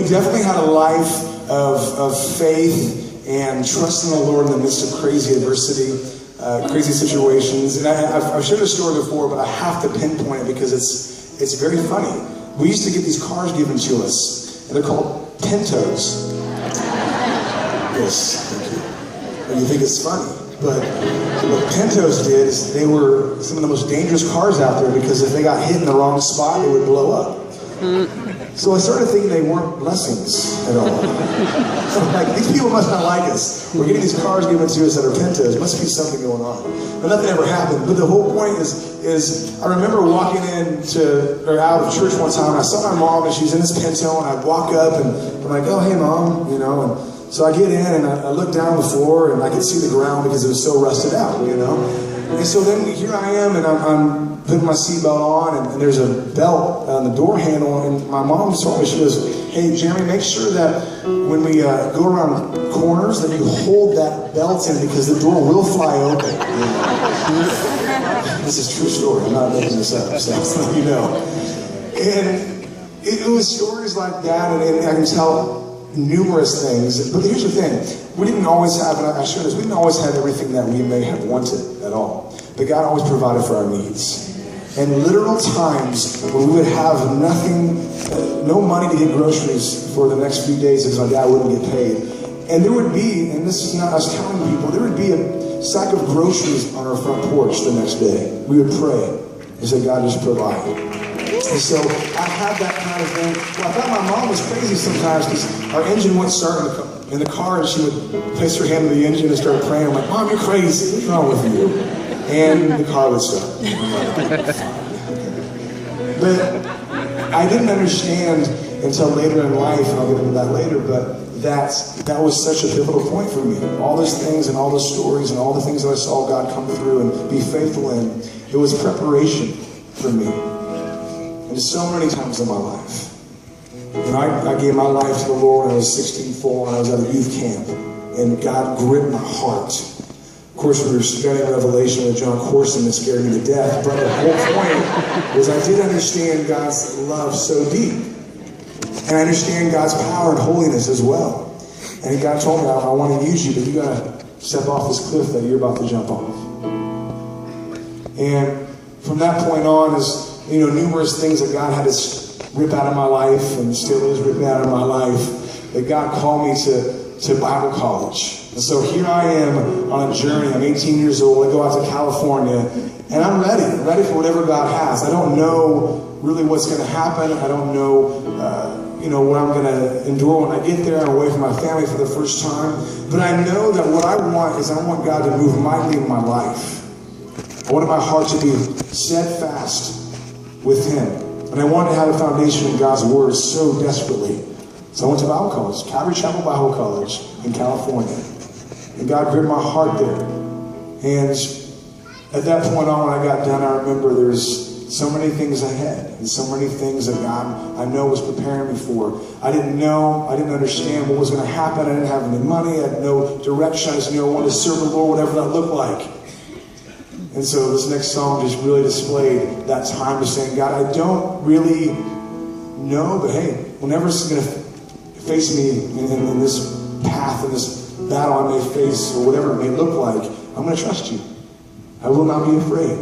Definitely had a life of faith and trust in the Lord in the midst of crazy adversity, crazy situations. And I've shared this story before, but I have to pinpoint it because it's very funny. We used to get these cars given to us, and they're called Pintos. Yes, thank you. And you think it's funny, but what Pintos did is they were some of the most dangerous cars out there because if they got hit in the wrong spot, they would blow up. So I started thinking they weren't blessings at all. Like, these people must not like us. We're getting these cars given to us that are Pintos. Must be something going on. But nothing ever happened. But the whole point is I remember walking out of church one time, and I saw my mom, and she's in this Pinto, and I walk up, and I'm like, oh, hey, Mom, you know. And so I get in, and I look down the floor, and I could see the ground because it was so rusted out, you know. And so then here I am, and I'm putting my seatbelt on, and there's a belt on the door handle, and my mom told me, she goes, hey, Jeremy, make sure that when we go around corners that you hold that belt in because the door will fly open. This is a true story. I'm not making this up, so you know. And it was stories like that, and I can tell numerous things. But here's the thing. We didn't always have, and I share this, we didn't always have everything that we may have wanted at all. But God always provided for our needs. And literal times when we would have nothing, no money to get groceries for the next few days because my dad wouldn't get paid. And there would be, and this is not us telling people, there would be a sack of groceries on our front porch the next day. We would pray and say, God, just provide. And so I had that kind of thing. Well, I thought my mom was crazy sometimes because our engine wouldn't start in the car, and she would place her hand on the engine and start praying. I'm like, Mom, you're crazy. What's wrong with you? And the car would start. But I didn't understand until later in life, and I'll get into that later, but that was such a pivotal point for me. All those things and all those stories and all the things that I saw God come through and be faithful in, it was preparation for me. And so many times in my life. And I gave my life to the Lord when I was 16-4 and I was at a youth camp. And God gripped my heart. Of course, we were studying Revelation with John Corson that scared me to death. But the whole point was I did understand God's love so deep. And I understand God's power and holiness as well. And God told me, I want to use you, but you got to step off this cliff that you're about to jump off. And from that point on, as you know, numerous things that God had to rip out of my life and still is ripping out of my life, that God called me to Bible college. And so here I am on a journey. I'm 18 years old. I go out to California, and I'm ready. I'm ready for whatever God has. I don't know really what's going to happen. I don't know, what I'm going to endure when I get there. I'm away from my family for the first time. But I know that what I want is I want God to move mightily in my life. I wanted my heart to be steadfast with Him. And I wanted to have a foundation in God's Word so desperately. So I went to Bible college, Calvary Chapel Bible College in California. And God gripped my heart there. And at that point on, when I got done, I remember there's so many things ahead. And so many things that God, I know, was preparing me for. I didn't know, I didn't understand what was going to happen. I didn't have any money. I had no direction. I just knew I wanted to serve the Lord, whatever that looked like. And so this next song just really displayed that time of saying, God, I don't really know, but hey, whenever it's going to face me in this path, in this battle I may face, or whatever it may look like, I'm going to trust you. I will not be afraid.